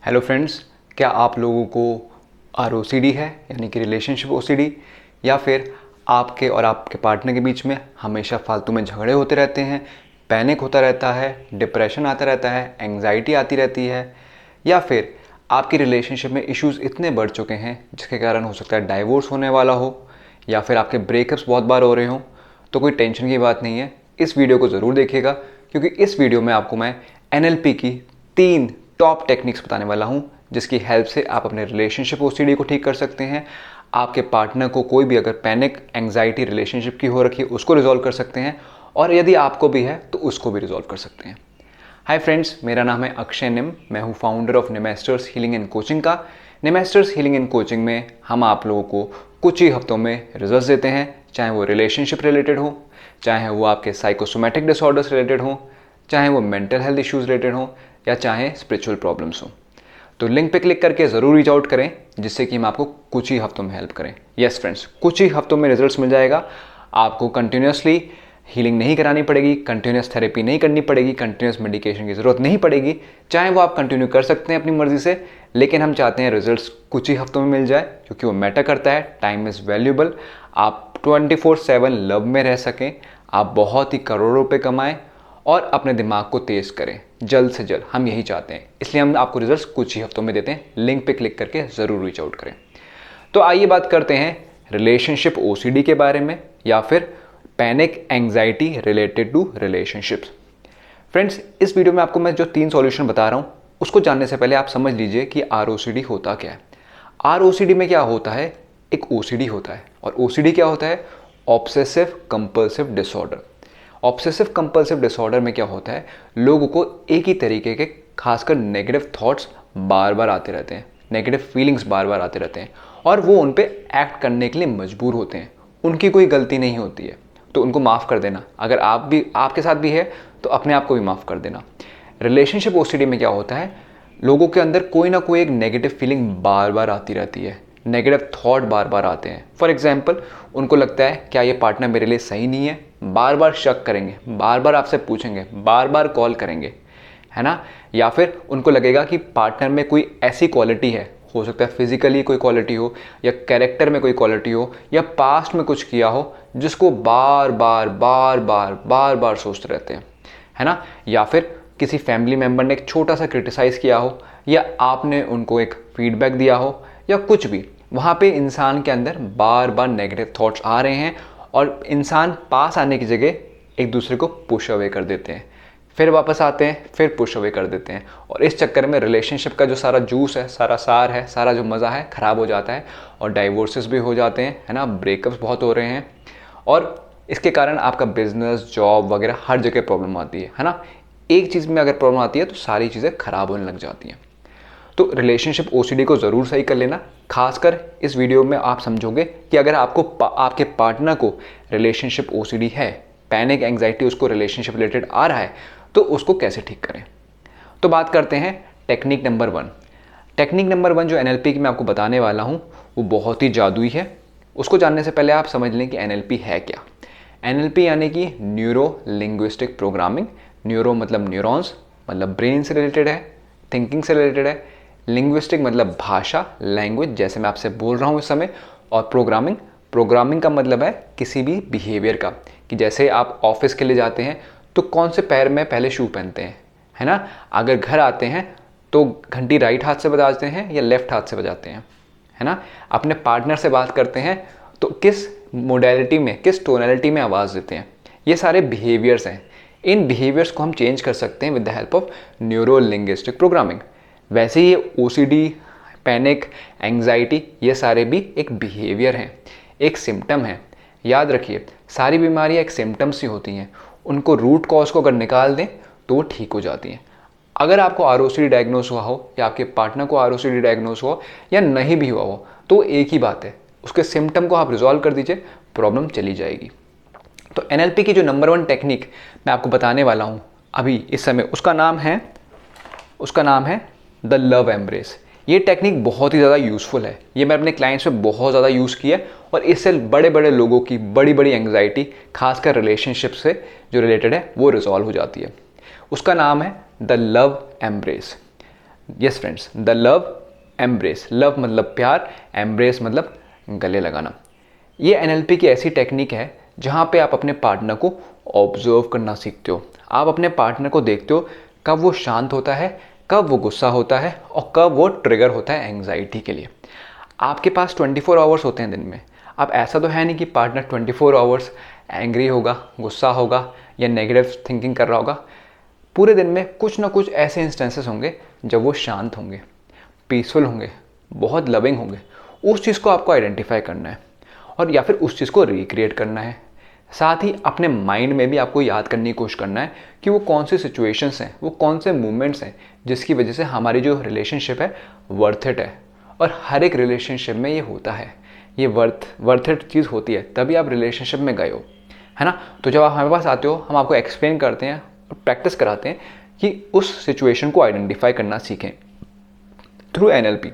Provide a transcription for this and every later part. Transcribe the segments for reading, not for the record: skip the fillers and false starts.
Hello friends, क्या आप लोगों को ROCD है यानी कि रिलेशनशिप OCD, या फिर आपके और आपके पार्टनर के बीच में हमेशा फालतू में झगड़े होते रहते हैं, पैनिक होता रहता है, डिप्रेशन आता रहता है, एंग्जाइटी आती रहती है, या फिर आपकी रिलेशनशिप में इश्यूज़ इतने बढ़ चुके हैं जिसके कारण हो सकता है डाइवोर्स होने वाला हो या फिर आपके ब्रेकअप्स बहुत बार हो रहे हों। तो कोई टेंशन की बात नहीं है, इस वीडियो को ज़रूर देखिएगा क्योंकि इस वीडियो में आपको मैं NLP की 3 टॉप टेक्निक्स बताने वाला हूं जिसकी हेल्प से आप अपने रिलेशनशिप OCD को ठीक कर सकते हैं। आपके पार्टनर को कोई भी अगर पैनिक एंग्जाइटी रिलेशनशिप की हो रखी है उसको रिजॉल्व कर सकते हैं, और यदि आपको भी है तो उसको भी रिजॉल्व कर सकते हैं। हाय फ्रेंड्स, मेरा नाम है अक्षय निम। मैं हूं founder of Nimesters healing and coaching का। निमेस्टर्स हीलिंग एंड कोचिंग में हम आप लोगों को कुछ ही हफ्तों में रिजल्ट देते हैं, चाहे वो रिलेशनशिप रिलेटेड हो, चाहे वो आपके साइकोसोमेटिक डिसऑर्डर्स रिलेटेड हो, चाहे वो मेंटल हेल्थ इश्यूज़ रिलेटेड हो, या चाहे स्पिरिचुअल प्रॉब्लम्स हो। तो लिंक पे क्लिक करके ज़रूर रीच आउट करें जिससे कि हम आपको कुछ ही हफ्तों में हेल्प करें। यस फ्रेंड्स, कुछ ही हफ्तों में रिजल्ट्स मिल जाएगा। आपको कंटिन्यूसली हीलिंग नहीं करानी पड़ेगी, कंटिन्यूस थेरेपी नहीं करनी पड़ेगी, कंटिन्यूस मेडिकेशन की ज़रूरत नहीं पड़ेगी। चाहे वो आप कंटिन्यू कर सकते हैं अपनी मर्ज़ी से, लेकिन हम चाहते हैं रिजल्ट्स कुछ ही हफ्तों में मिल जाए क्योंकि वो मैटर करता है। Time is valuable. आप 24/7 लव में रह सकें, आप बहुत ही करोड़ों रुपये कमाएं और अपने दिमाग को तेज़ करें जल्द से जल्द। हम यही चाहते हैं, इसलिए हम आपको रिजल्ट्स कुछ ही हफ्तों में देते हैं। लिंक पे क्लिक करके ज़रूर रीच आउट करें। तो आइए बात करते हैं रिलेशनशिप OCD के बारे में या फिर panic anxiety related to relationships. Friends, इस वीडियो में आपको मैं जो 3 सॉल्यूशन बता रहा हूँ उसको जानने से पहले आप समझ लीजिए कि ROCD होता क्या है। ROCD में क्या होता है, एक OCD होता है, और OCD क्या होता है, obsessive compulsive disorder. Obsessive compulsive disorder में क्या होता है, लोगों को एक ही तरीके के खासकर नेगेटिव थॉट्स बार बार आते रहते हैं, नेगेटिव फीलिंग्स बार बार आते रहते हैं, और वो उन पे एक्ट करने के लिए मजबूर होते हैं। उनकी कोई गलती नहीं होती है तो उनको माफ़ कर देना। अगर आपके साथ भी है तो अपने आप को भी माफ़ कर देना। रिलेशनशिप OCD में क्या होता है, लोगों के अंदर कोई ना कोई एक नेगेटिव फीलिंग बार बार आती रहती है, नेगेटिव थॉट बार बार आते हैं। फॉर एग्जाम्पल, उनको लगता है क्या ये पार्टनर मेरे लिए सही नहीं है, बार बार शक करेंगे, बार बार आपसे पूछेंगे, बार बार कॉल करेंगे, है ना। या फिर उनको लगेगा कि पार्टनर में कोई ऐसी क्वालिटी है, हो सकता है फिजिकली कोई क्वालिटी हो, या कैरेक्टर में कोई क्वालिटी हो, या पास्ट में कुछ किया हो जिसको बार बार बार बार बार बार सोचते रहते हैं, है ना। या फिर किसी फैमिली मेम्बर ने एक छोटा सा क्रिटिसाइज़ किया हो, या आपने उनको एक फीडबैक दिया हो, या कुछ भी, वहाँ पे इंसान के अंदर बार बार नेगेटिव थॉट्स आ रहे हैं और इंसान पास आने की जगह एक दूसरे को पुश अवे कर देते हैं, फिर वापस आते हैं, फिर पुश अवे कर देते हैं, और इस चक्कर में रिलेशनशिप का जो सारा जूस है, सारा सार है, सारा जो मज़ा है ख़राब हो जाता है, और डाइवोर्सेस भी हो जाते हैं, है ना, ब्रेकअप्स बहुत हो रहे हैं, और इसके कारण आपका बिजनेस, जॉब वगैरह हर जगह प्रॉब्लम आती है ना। एक चीज़ में अगर प्रॉब्लम आती है तो सारी चीज़ें ख़राब होने लग जाती हैं। तो रिलेशनशिप OCD को ज़रूर सही कर लेना। खासकर इस वीडियो में आप समझोगे कि अगर आपके पार्टनर को रिलेशनशिप OCD है, पैनिक एंग्जाइटी उसको रिलेशनशिप रिलेटेड आ रहा है, तो उसको कैसे ठीक करें। तो बात करते हैं टेक्निक नंबर 1। टेक्निक नंबर 1 जो NLP की मैं आपको बताने वाला हूँ वो बहुत ही जादुई है। उसको जानने से पहले आप समझ लें कि NLP है क्या। NLP यानी कि न्यूरो लिंग्विस्टिक प्रोग्रामिंग। न्यूरो मतलब न्यूरॉन्स, मतलब ब्रेन से रिलेटेड है, थिंकिंग से रिलेटेड है। लिंग्विस्टिक मतलब भाषा, लैंग्वेज, जैसे मैं आपसे बोल रहा हूँ इस समय। और प्रोग्रामिंग का मतलब है किसी भी बिहेवियर का, कि जैसे आप ऑफिस के लिए जाते हैं तो कौन से पैर में पहले शू पहनते हैं, है ना। अगर घर आते हैं तो घंटी राइट हाथ से बजाते हैं या लेफ्ट हाथ से बजाते हैं, है ना। अपने पार्टनर से बात करते हैं तो किस मोडेलिटी में, किस टोनैलिटी में आवाज़ देते हैं। ये सारे बिहेवियर्स हैं। इन बिहेवियर्स को हम चेंज कर सकते हैं with the help of neuro linguistic programming. वैसे ही OCD, पैनिक, एंग्जाइटी, ये सारे भी एक बिहेवियर हैं, एक सिम्टम है। याद रखिए, सारी बीमारियां एक सिम्टम्स ही होती हैं। उनको रूट कॉज को अगर निकाल दें तो वो ठीक हो जाती हैं। अगर आपको ROCD डायग्नोस हुआ हो, या आपके पार्टनर को ROCD डायग्नोस हुआ, या नहीं भी हुआ हो, तो एक ही बात है, उसके सिम्टम को आप रिजॉल्व कर दीजिए, प्रॉब्लम चली जाएगी। तो NLP की जो नंबर 1 टेक्निक मैं आपको बताने वाला हूँ अभी इस समय, उसका नाम है द लव एम्ब्रेस। ये टेक्निक बहुत ही ज़्यादा यूज़फुल है। ये मैं अपने क्लाइंट्स पे बहुत ज़्यादा यूज़ किया है, और इससे बड़े बड़े लोगों की बड़ी बड़ी एंग्जाइटी, खासकर रिलेशनशिप से जो रिलेटेड है, वो रिजॉल्व हो जाती है। उसका नाम है the love embrace. Yes friends, the love embrace, love मतलब प्यार, एम्ब्रेस मतलब गले लगाना। ये एनएलपी की ऐसी टेक्निक है जहाँ पे आप अपने पार्टनर को ऑब्जर्व करना सीखते हो। आप अपने पार्टनर को देखते हो कब वो शांत होता है, कब वो गुस्सा होता है और कब वो ट्रिगर होता है एंग्जाइटी के लिए। आपके पास 24 आवर्स होते हैं दिन में। अब ऐसा तो है नहीं कि पार्टनर 24 आवर्स एंग्री होगा, गुस्सा होगा या नेगेटिव थिंकिंग कर रहा होगा। पूरे दिन में कुछ ना कुछ ऐसे इंस्टेंसेस होंगे जब वो शांत होंगे, पीसफुल होंगे, बहुत लविंग होंगे। उस चीज़ को आपको आइडेंटिफाई करना है और या फिर उस चीज़ को रिक्रिएट करना है। साथ ही अपने माइंड में भी आपको याद करने की कोशिश करना है कि वो कौन सी सिचुएशंस हैं, वो कौन से मूवमेंट्स हैं जिसकी वजह से हमारी जो रिलेशनशिप है वर्थ इट है। और हर एक रिलेशनशिप में ये होता है, ये वर्थ इट चीज़ होती है, तभी आप रिलेशनशिप में गए हो, है ना। तो जब आप हमारे पास आते हो, हम आपको एक्सप्लेन करते हैं और प्रैक्टिस कराते हैं कि उस सिचुएशन को आइडेंटिफाई करना सीखें थ्रू एनएलपी।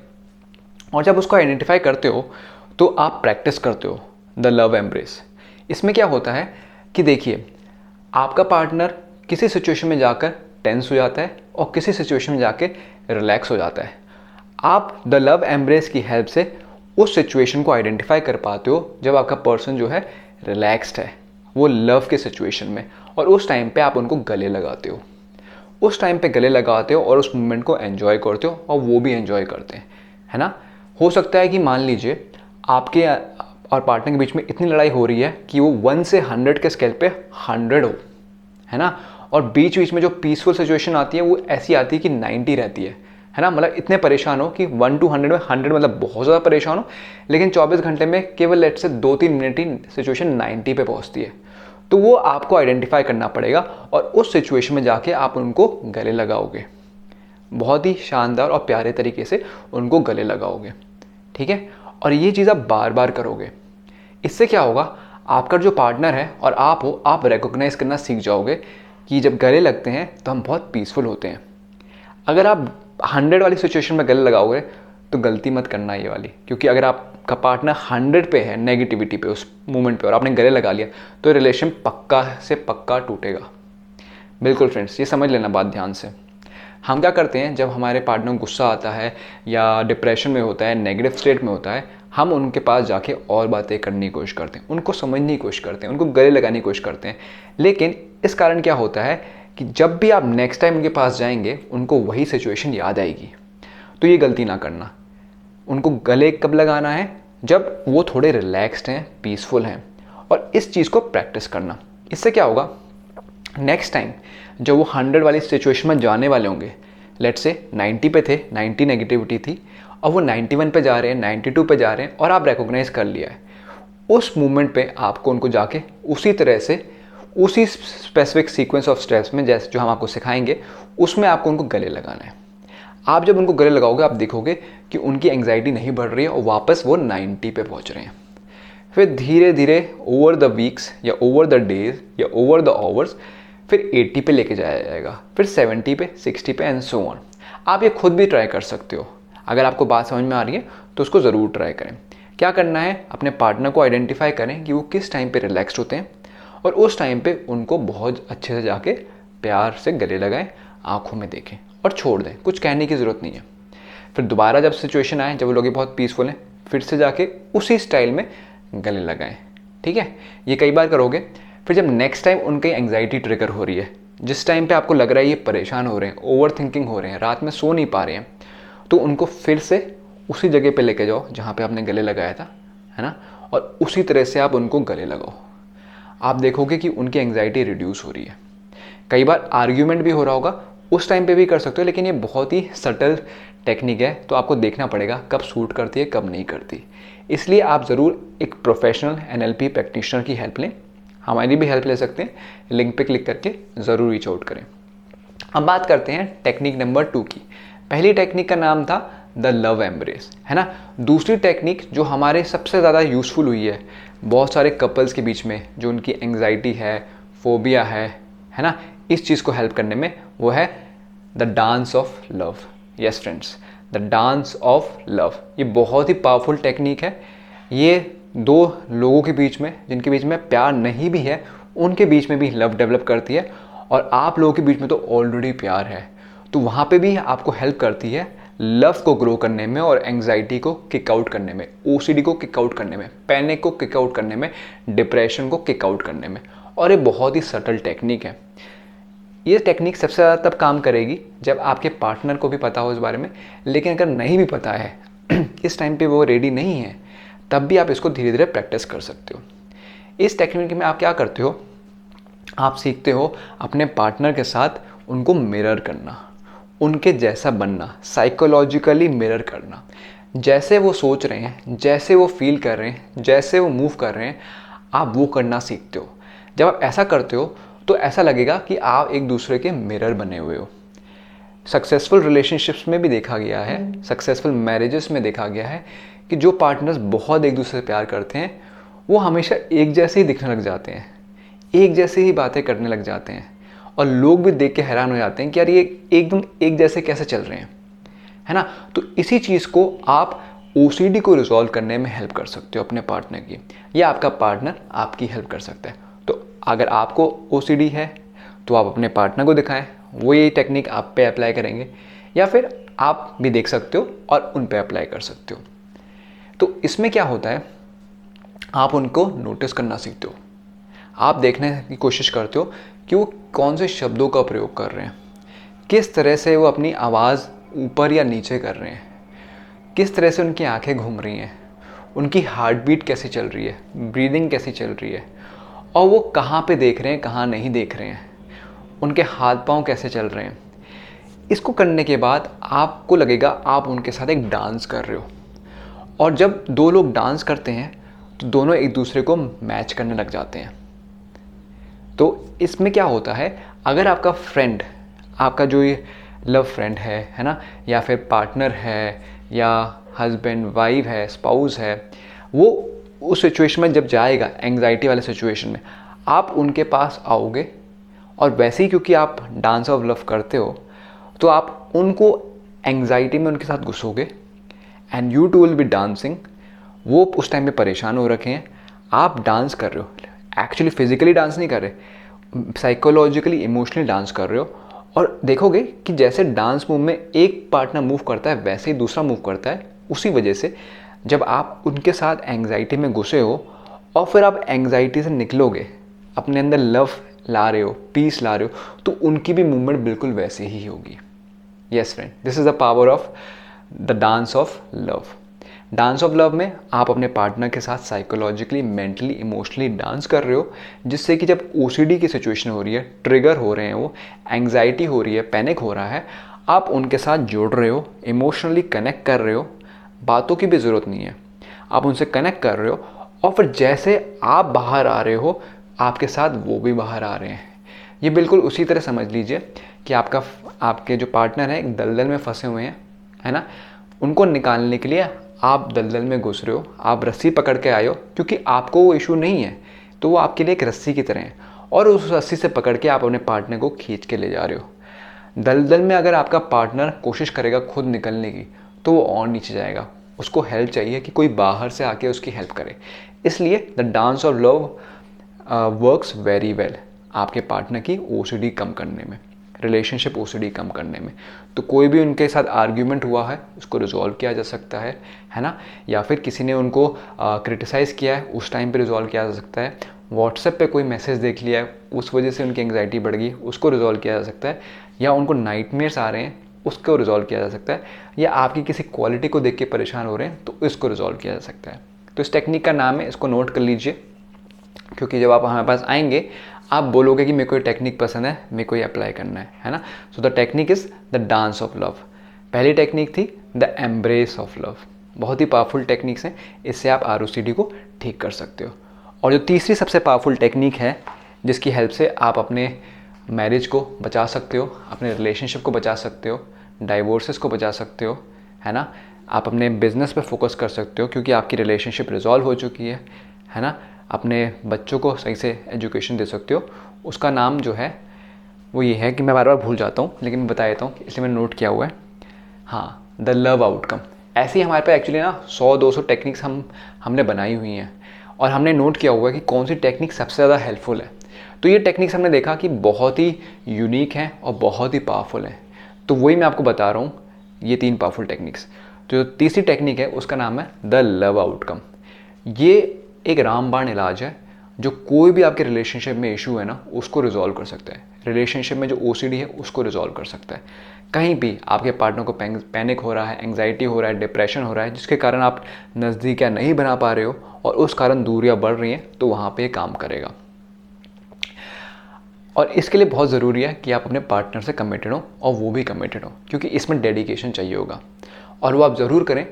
और जब उसको आइडेंटिफाई करते हो तो आप प्रैक्टिस करते हो द लव एम्ब्रेस। इसमें क्या होता है कि देखिए, आपका पार्टनर किसी सिचुएशन में जाकर टेंस हो जाता है और किसी सिचुएशन में जाके रिलैक्स हो जाता है। आप द लव एम्ब्रेस की हेल्प से उस सिचुएशन को आइडेंटिफाई कर पाते हो जब आपका पर्सन जो है रिलैक्स्ड है, वो लव के सिचुएशन में, और उस टाइम पे आप उनको गले लगाते हो। उस टाइम पे गले लगाते हो और उस मोमेंट को एंजॉय करते हो और वो भी एंजॉय करते हैं, है ना। हो सकता है कि मान लीजिए आपके और पार्टनर के बीच में इतनी लड़ाई हो रही है कि वो 1 से 100 के स्केल पे 100 हो, है ना। और बीच बीच में जो पीसफुल सिचुएशन आती है वो ऐसी आती है कि 90 रहती है ना। मतलब इतने परेशान हो कि 1 to 100 में 100 मतलब बहुत ज़्यादा परेशान हो, लेकिन 24 घंटे में केवल लेट से 2-3 मिनट ही सिचुएशन 90 पे पहुंचती है। तो वो आपको आइडेंटिफाई करना पड़ेगा और उस सिचुएशन में जाके आप उनको गले लगाओगे, बहुत ही शानदार और प्यारे तरीके से उनको गले लगाओगे, ठीक है। और ये चीज़ आप बार बार करोगे। इससे क्या होगा, आपका जो पार्टनर है और आप हो, आप रिकॉग्नाइज करना सीख जाओगे कि जब गले लगते हैं तो हम बहुत पीसफुल होते हैं। अगर आप 100 वाली सिचुएशन में गले लगाओगे तो गलती मत करना ये वाली, क्योंकि अगर आपका पार्टनर 100 पे है नेगेटिविटी पे उस मोमेंट पे और आपने गले लगा लिया तो रिलेशन पक्का से पक्का टूटेगा। बिल्कुल फ्रेंड्स, ये समझ लेना बात ध्यान से। हम क्या करते हैं, जब हमारे पार्टनर को गुस्सा आता है या डिप्रेशन में होता है, नेगेटिव स्टेट में होता है, हम उनके पास जाके और बातें करने की कोशिश करते हैं, उनको समझने की कोशिश करते हैं, उनको गले लगाने की कोशिश करते हैं। लेकिन इस कारण क्या होता है कि जब भी आप नेक्स्ट टाइम उनके पास जाएंगे उनको वही सिचुएशन याद आएगी। तो ये गलती ना करना। उनको गले कब लगाना है, जब वो थोड़े रिलैक्स्ड हैं, पीसफुल हैं, और इस चीज़ को प्रैक्टिस करना। इससे क्या होगा, नेक्स्ट टाइम जब वो 100 वाली सिचुएशन में जाने वाले होंगे, लेट्स से 90 पे थे, 90 नेगेटिविटी थी, और वो 91 पे जा रहे हैं, 92 पे जा रहे हैं, और आप रिकॉग्नाइज कर लिया है, उस मोमेंट पे आपको उनको जाके उसी तरह से उसी स्पेसिफिक सीक्वेंस ऑफ स्टेप्स में जैसे जो हम आपको सिखाएंगे उसमें आपको उनको गले लगाना है। आप जब उनको गले लगाओगे आप देखोगे कि उनकी एंग्जाइटी नहीं बढ़ रही है और वापस वो 90 पे पहुंच रहे हैं। फिर धीरे धीरे ओवर द वीक्स या ओवर द डेज या ओवर द आवर्स फिर 80 पे लेके जाया जाएगा, फिर 70 पे, 60 पे एंड सो ऑन। आप ये खुद भी ट्राई कर सकते हो। अगर आपको बात समझ में आ रही है तो उसको ज़रूर ट्राई करें। क्या करना है, अपने पार्टनर को आइडेंटिफाई करें कि वो किस टाइम पे रिलैक्स्ड होते हैं और उस टाइम पे उनको बहुत अच्छे से जाके प्यार से गले लगाएं, आंखों में देखें और छोड़ दें, कुछ कहने की ज़रूरत नहीं है। फिर दोबारा जब सिचुएशन आए, जब वो लोग बहुत पीसफुल हैं, फिर से जाके उसी स्टाइल में गले लगाएं, ठीक है। ये कई बार करोगे। फिर जब नेक्स्ट टाइम उनकी एंग्जाइटी ट्रिगर हो रही है, जिस टाइम पे आपको लग रहा है ये परेशान हो रहे हैं, ओवर थिंकिंग हो रहे हैं, रात में सो नहीं पा रहे हैं, तो उनको फिर से उसी जगह पे लेके जाओ जहाँ पे आपने गले लगाया था, है ना, और उसी तरह से आप उनको गले लगाओ। आप देखोगे कि उनकी एंग्जाइटी रिड्यूस हो रही है। कई बार आर्ग्यूमेंट भी हो रहा होगा, उस टाइम पे भी कर सकते हो, लेकिन ये बहुत ही सटल टेक्निक है, तो आपको देखना पड़ेगा कब सूट करती है कब नहीं करती। इसलिए आप ज़रूर एक प्रोफेशनल एनएलपी प्रैक्टिशनर की हेल्प लें, हमारी भी हेल्प ले सकते हैं, लिंक पे क्लिक करके ज़रूर रीच आउट करें। अब बात करते हैं टेक्निक नंबर 2 की। पहली टेक्निक का नाम था द लव एम्ब्रेस, है ना। दूसरी टेक्निक जो हमारे सबसे ज़्यादा यूज़फुल हुई है बहुत सारे कपल्स के बीच में, जो उनकी एंग्जाइटी है, फोबिया है ना, इस चीज़ को हेल्प करने में, वो है the dance of love. Yes friends, the dance of love. ये बहुत ही पावरफुल टेक्निक है। ये दो लोगों के बीच में, जिनके बीच में प्यार नहीं भी है, उनके बीच में भी लव डेवलप करती है, और आप लोगों के बीच में तो ऑलरेडी प्यार है, तो वहाँ पे भी आपको हेल्प करती है लव को ग्रो करने में और एंग्जाइटी को किक आउट करने में, ओसीडी को किक आउट करने में, पैनिक को किक आउट करने में, डिप्रेशन को किक आउट करने में। और ये बहुत ही सटल टेक्निक है। ये टेक्निक सबसे ज़्यादा तब काम करेगी जब आपके पार्टनर को भी पता हो इस बारे में, लेकिन अगर नहीं भी पता है इस टाइम पे वो रेडी नहीं है, तब भी आप इसको धीरे धीरे प्रैक्टिस कर सकते हो। इस टेक्निक में आप क्या करते हो, आप सीखते हो अपने पार्टनर के साथ उनको मिरर करना, उनके जैसा बनना, साइकोलॉजिकली मिरर करना। जैसे वो सोच रहे हैं, जैसे वो फील कर रहे हैं, जैसे वो मूव कर रहे हैं, आप वो करना सीखते हो। जब आप ऐसा करते हो तो ऐसा लगेगा कि आप एक दूसरे के मिरर बने हुए हो। सक्सेसफुल रिलेशनशिप्स में भी देखा गया है, सक्सेसफुल मैरिजेस में देखा गया है कि जो पार्टनर्स बहुत एक दूसरे से प्यार करते हैं वो हमेशा एक जैसे ही दिखने लग जाते हैं, एक जैसे ही बातें करने लग जाते हैं, और लोग भी देख के हैरान हो जाते हैं कि यार ये एकदम एक जैसे कैसे चल रहे हैं, है ना। तो इसी चीज़ को आप ओसीडी को रिजॉल्व करने में हेल्प कर सकते हो अपने पार्टनर की, या आपका पार्टनर आपकी हेल्प कर सकता है। तो अगर आपको ओसीडी है तो आप अपने पार्टनर को दिखाएं, वो ये टेक्निक आप पे अप्लाई करेंगे, या फिर आप भी देख सकते हो और उन पे अप्लाई कर सकते हो। तो इसमें क्या होता है, आप उनको नोटिस करना सीखते हो, आप देखने की कोशिश करते हो कि वो कौन से शब्दों का प्रयोग कर रहे हैं, किस तरह से वो अपनी आवाज़ ऊपर या नीचे कर रहे हैं, किस तरह से उनकी आंखें घूम रही हैं, उनकी हार्ट बीट कैसी चल रही है, ब्रीदिंग कैसी चल रही है, और वो कहाँ पे देख रहे हैं, कहाँ नहीं देख रहे हैं, उनके हाथ पांव कैसे चल रहे हैं। इसको करने के बाद आपको लगेगा आप उनके साथ एक डांस कर रहे हो, और जब दो लोग डांस करते हैं तो दोनों एक दूसरे को मैच करने लग जाते हैं। तो इसमें क्या होता है, अगर आपका फ्रेंड, आपका जो ये लव फ्रेंड है ना, या फिर पार्टनर है, या हस्बैंड वाइफ है, स्पाउस है, वो उस सिचुएशन में जब जाएगा, एंग्जाइटी वाले सिचुएशन में, आप उनके पास आओगे, और वैसे ही क्योंकि आप डांस ऑफ लव करते हो तो आप उनको एंग्जाइटी में उनके साथ घुसोगे, and you too will be dancing. वो उस टाइम पे परेशान हो रखे हैं, आप डांस कर रहे हो, एक्चुअली फिजिकली डांस नहीं कर रहे, साइकोलॉजिकली इमोशनली डांस कर रहे हो, और देखोगे कि जैसे डांस मूव में एक पार्टनर मूव करता है वैसे ही दूसरा मूव करता है। उसी वजह से जब आप उनके साथ एंग्जाइटी में घुसे हो और फिर आप एंग्जाइटी से निकलोगे, अपने अंदर लव ला रहे हो, पीस ला रहे हो, तो उनकी भी मूवमेंट बिल्कुल वैसे ही होगी। Yes friend, this is the power of the dance of love. Dance of love में आप अपने पार्टनर के साथ साइकोलॉजिकली, मेंटली, इमोशनली डांस कर रहे हो, जिससे कि जब ओसीडी की सिचुएशन हो रही है, ट्रिगर हो रहे हैं, वो एंग्जाइटी हो रही है, पैनिक हो रहा है, आप उनके साथ जुड़ रहे हो, इमोशनली कनेक्ट कर रहे हो, बातों की भी ज़रूरत नहीं है, आप उनसे कनेक्ट कर रहे हो, और फिर जैसे आप बाहर आ रहे हो आपके साथ वो भी बाहर आ रहे हैं। ये बिल्कुल उसी तरह समझ लीजिए कि आपके जो पार्टनर हैं एक दलदल में फंसे हुए हैं, है ना, उनको निकालने के लिए आप दलदल में घुस रहे हो, आप रस्सी पकड़ के आए हो, क्योंकि आपको वो इशू नहीं है, तो वो आपके लिए एक रस्सी की तरह है, और उस रस्सी से पकड़ के आप अपने पार्टनर को खींच के ले जा रहे हो। दलदल में अगर आपका पार्टनर कोशिश करेगा खुद निकलने की, तो वो और नीचे जाएगा, उसको हेल्प चाहिए कि कोई बाहर से आके उसकी हेल्प करे। इसलिए the dance of love works very well आपके पार्टनर की ओसीडी कम करने में, रिलेशनशिप ओसीडी कम करने में। तो कोई भी उनके साथ आर्ग्यूमेंट हुआ है उसको रिजॉल्व किया जा सकता है ना, या फिर किसी ने उनको क्रिटिसाइज़ किया है उस टाइम पे रिजॉल्व किया जा सकता है। व्हाट्सएप पे कोई मैसेज देख लिया है, उस वजह से उनकी एंग्जाइटी बढ़ गई, उसको रिजॉल्व किया जा सकता है। या उनको नाइटमेयर्स आ रहे हैं, उसको रिजॉल्व किया जा सकता है। या आपकी किसी क्वालिटी को देख के परेशान हो रहे हैं, तो इसको रिजॉल्व किया जा सकता है। तो इस टेक्निक का नाम है, इसको नोट कर लीजिए, क्योंकि जब आप हमारे पास आएंगे आप बोलोगे कि मेरे को ये टेक्निक पसंद है, मेरे को ये अप्लाई करना है ना। So the technique is the dance of love. पहली टेक्निक थी द एम्ब्रेस ऑफ लव। बहुत ही पावरफुल टेक्निक्स हैं, इससे आप आरओसीडी को ठीक कर सकते हो। और जो तीसरी सबसे पावरफुल टेक्निक है, जिसकी हेल्प से आप अपने मैरिज को बचा सकते हो, अपने रिलेशनशिप को बचा सकते हो, डाइवोर्सेस को बचा सकते हो, है ना, आप अपने बिजनेस पे फोकस कर सकते हो क्योंकि आपकी रिलेशनशिप रिजॉल्व हो चुकी है ना, अपने बच्चों को सही से एजुकेशन दे सकते हो। उसका नाम जो है वो ये है कि मैं बार बार भूल जाता हूँ, लेकिन मैं बता देता हूँ, इसलिए मैंने नोट किया हुआ है। हाँ, द लव आउटकम। ऐसे ही हमारे पास एक्चुअली ना 100-200 टेक्निक्स हमने बनाई हुई हैं, और हमने नोट किया हुआ है कि कौन सी टेक्निक सबसे ज़्यादा हेल्पफुल है। तो ये टेक्निक्स हमने देखा कि बहुत ही यूनिक हैं और बहुत ही पावरफुल हैं। तो वही मैं आपको बता रहा हूँ, ये 3 पावरफुल टेक्निक्स। जो तीसरी टेक्निक है उसका नाम है द लव आउटकम। ये एक रामबाण इलाज है जो कोई भी आपके रिलेशनशिप में इशू है ना, उसको रिजॉल्व कर सकता है। रिलेशनशिप में जो ओसीडी है उसको रिजॉल्व कर सकता है। कहीं भी आपके पार्टनर को पैनिक हो रहा है, एंग्जाइटी हो रहा है, डिप्रेशन हो रहा है, जिसके कारण आप नज़दीकियाँ नहीं बना पा रहे हो और उस कारण दूरियाँ बढ़ रही हैं, तो वहाँ पे काम करेगा। और इसके लिए बहुत ज़रूरी है कि आप अपने पार्टनर से कमिटेड हो और वो भी कमिटेड हो, क्योंकि इसमें डेडिकेशन चाहिए होगा। और वो आप ज़रूर करें,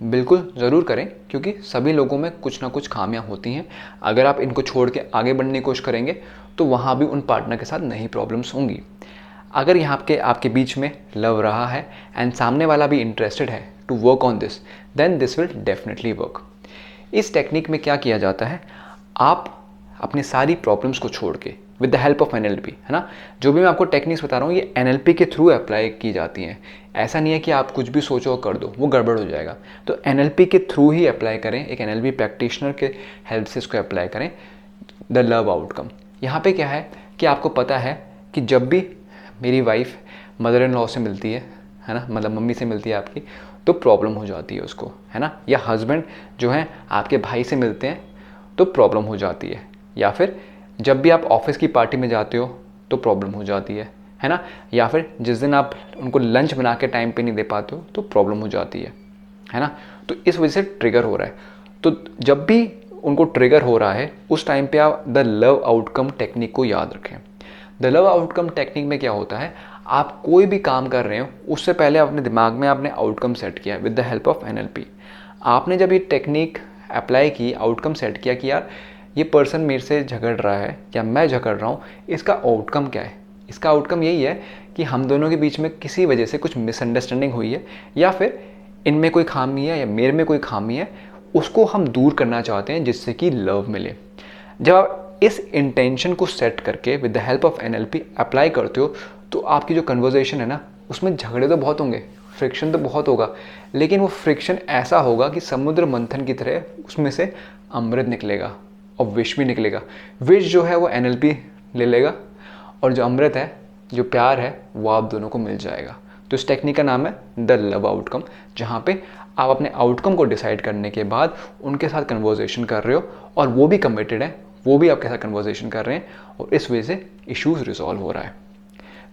बिल्कुल ज़रूर करें, क्योंकि सभी लोगों में कुछ ना कुछ खामियां होती हैं। अगर आप इनको छोड़ के आगे बढ़ने की कोशिश करेंगे तो वहाँ भी उन पार्टनर के साथ नई प्रॉब्लम्स होंगी। अगर यहाँ के आपके बीच में लव रहा है एंड सामने वाला भी इंटरेस्टेड है to work on this, then this will definitely work. इस टेक्निक में क्या किया जाता है, आप अपनी सारी प्रॉब्लम्स को छोड़ के with the help of NLP, है ना, जो भी मैं आपको टेक्निक्स बता रहा हूँ ये एनएलपी के थ्रू अप्लाई की जाती हैं। ऐसा नहीं है कि आप कुछ भी सोचो और कर दो, वो गड़बड़ हो जाएगा। तो एनएलपी के थ्रू ही अप्लाई करें, एक एनएलपी प्रैक्टिशनर के हेल्प से इसको अप्लाई करें, द लव आउटकम। यहाँ पे क्या है कि आपको पता है कि जब भी मेरी वाइफ मदर इन लॉ से मिलती है ना, मतलब मम्मी से मिलती है आपकी, तो प्रॉब्लम हो जाती है उसको, है ना, या हस्बैंड जो है आपके भाई से मिलते हैं तो प्रॉब्लम हो जाती है, या फिर जब भी आप ऑफिस की पार्टी में जाते हो तो प्रॉब्लम हो जाती है ना, या फिर जिस दिन आप उनको लंच बना के टाइम पे नहीं दे पाते हो तो प्रॉब्लम हो जाती है ना। तो इस वजह से ट्रिगर हो रहा है। तो जब भी उनको ट्रिगर हो रहा है उस टाइम पे आप द लव आउटकम टेक्निक को याद रखें। द लव आउटकम टेक्निक में क्या होता है, आप कोई भी काम कर रहे हो उससे पहले अपने दिमाग में आपने आउटकम सेट किया with the help of NLP. आपने जब ये टेक्निक अप्लाई की, आउटकम सेट किया कि यार ये पर्सन मेरे से झगड़ रहा है या मैं झगड़ रहा हूँ, इसका आउटकम क्या है। इसका आउटकम यही है कि हम दोनों के बीच में किसी वजह से कुछ मिसअंडरस्टैंडिंग हुई है, या फिर इनमें कोई खामी है या मेरे में कोई खामी है, उसको हम दूर करना चाहते हैं जिससे कि लव मिले। जब आप इस इंटेंशन को सेट करके with the help of NLP apply करते हो तो आपकी जो कन्वर्जेशन है ना, उसमें झगड़े तो बहुत होंगे, फ्रिक्शन तो बहुत होगा, लेकिन वो फ्रिक्शन ऐसा होगा कि समुद्र मंथन की तरह उसमें से अमृत निकलेगा और विष भी निकलेगा। विष जो है वो एनएलपी ले लेगा और जो अमृत है, जो प्यार है, वो आप दोनों को मिल जाएगा। तो इस टेक्निक का नाम है द लव आउटकम, जहाँ पे आप अपने आउटकम को डिसाइड करने के बाद उनके साथ कन्वर्जेशन कर रहे हो और वो भी कमिटेड है, वो भी आपके साथ कन्वर्जेशन कर रहे हैं और इस वजह से इश्यूज रिजॉल्व हो रहा है।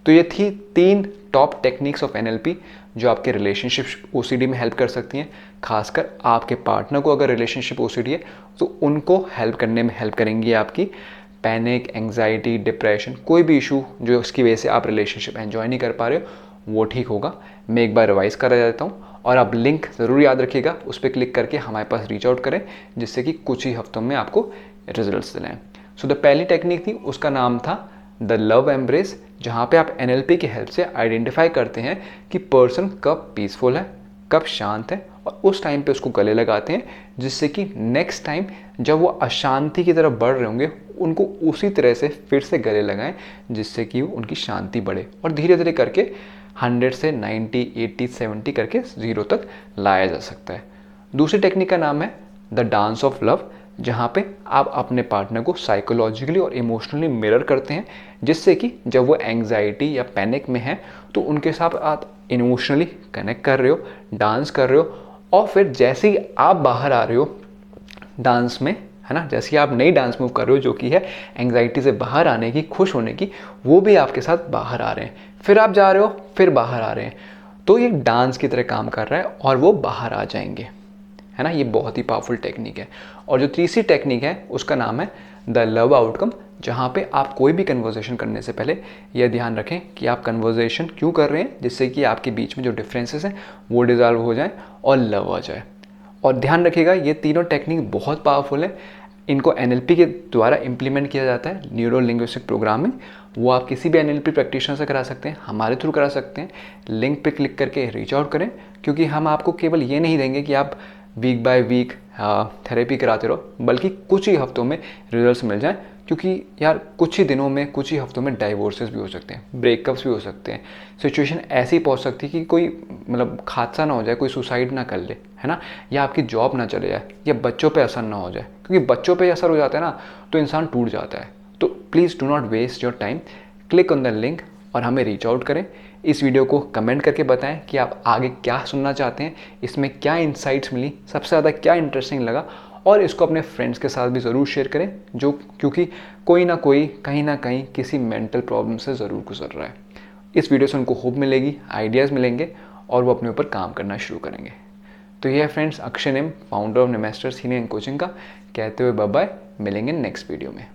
तो ये थी 3 टॉप टेक्निक्स ऑफ एनएलपी जो आपके रिलेशनशिप ओसीडी में हेल्प कर सकती हैं। खासकर आपके पार्टनर को अगर रिलेशनशिप ओसीडी है तो उनको हेल्प करने में हेल्प करेंगी आपकी पैनिक, एंग्जाइटी, डिप्रेशन, कोई भी इशू जो उसकी वजह से आप रिलेशनशिप एंजॉय नहीं कर पा रहे हो वो ठीक होगा। मैं एक बार रिवाइज करा देता हूँ और आप लिंक ज़रूर याद रखिएगा, उस पर क्लिक करके हमारे पास रीच आउट करें जिससे कि कुछ ही हफ्तों में आपको रिजल्ट्स दिलाएं। सो द पहली टेक्निक थी, उसका नाम था द लव एम्ब्रेस, जहाँ पे आप एनएलपी की हेल्प से आइडेंटिफाई करते हैं कि पर्सन कब पीसफुल है, कब शांत है, और उस टाइम पे उसको गले लगाते हैं जिससे कि नेक्स्ट टाइम जब वो अशांति की तरफ बढ़ रहे होंगे उनको उसी तरह से फिर से गले लगाएं जिससे कि उनकी शांति बढ़े, और धीरे धीरे करके 100 से 90, 80, 70 करके 0 तक लाया जा सकता है। दूसरी टेक्निक का नाम है द डांस ऑफ लव, जहाँ पे आप अपने पार्टनर को साइकोलॉजिकली और इमोशनली मिरर करते हैं जिससे कि जब वो एंग्जाइटी या पैनिक में है तो उनके साथ आप इमोशनली कनेक्ट कर रहे हो, डांस कर रहे हो, और फिर जैसे ही आप बाहर आ रहे हो डांस में, है ना, जैसे ही आप नई डांस मूव कर रहे हो जो कि है एंग्जाइटी से बाहर आने की, खुश होने की, वो भी आपके साथ बाहर आ रहे हैं, फिर आप जा रहे हो, फिर बाहर आ रहे हैं, तो ये डांस की तरह काम कर रहा है और वो बाहर आ जाएंगे, है ना। ये बहुत ही पावरफुल टेक्निक है। और जो तीसरी टेक्निक है उसका नाम है द लव आउटकम, जहाँ पे आप कोई भी कन्वर्सेशन करने से पहले यह ध्यान रखें कि आप कन्वर्सेशन क्यों कर रहे हैं, जिससे कि आपके बीच में जो डिफरेंसेस हैं वो डिज़ॉल्व हो जाए और लव आ जाए। और ध्यान रखिएगा ये तीनों टेक्निक बहुत पावरफुल है, इनको एनएलपी के द्वारा इम्प्लीमेंट किया जाता है, न्यूरो लिंग्विस्टिक प्रोग्रामिंग। वो आप किसी भी एनएलपी प्रैक्टिशनर से करा सकते हैं, हमारे थ्रू करा सकते हैं। लिंक पे क्लिक करके रीच आउट करें, क्योंकि हम आपको केवल ये नहीं देंगे कि आप वीक बाय वीक थेरेपी कराते रहो, बल्कि कुछ ही हफ्तों में रिजल्ट्स मिल जाएं, क्योंकि यार कुछ ही दिनों में, कुछ ही हफ्तों में डाइवोर्सेस भी हो सकते हैं, ब्रेकअप्स भी हो सकते हैं, सिचुएशन ऐसी पहुंच सकती है कि कोई मतलब हादसा ना हो जाए, कोई सुसाइड ना कर ले, है ना, या आपकी जॉब ना चले जाए, या बच्चों पे असर ना हो जाए, क्योंकि बच्चों पे असर हो जाता है ना तो इंसान टूट जाता है। तो please do not waste your time, click on the link और हमें रीच आउट करें। इस वीडियो को कमेंट करके बताएं कि आप आगे क्या सुनना चाहते हैं, इसमें क्या इंसाइट्स मिली, सबसे ज़्यादा क्या इंटरेस्टिंग लगा, और इसको अपने फ्रेंड्स के साथ भी ज़रूर शेयर करें जो क्योंकि कोई ना कोई कहीं ना कहीं किसी मेंटल प्रॉब्लम से ज़रूर गुजर रहा है। इस वीडियो से उनको होप मिलेगी, आइडियाज़ मिलेंगे और वो अपने ऊपर काम करना शुरू करेंगे। तो ये है friends Akshay Nim, founder of Nimester senior coaching का, कहते हुए बाय बाय, मिलेंगे नेक्स्ट वीडियो में।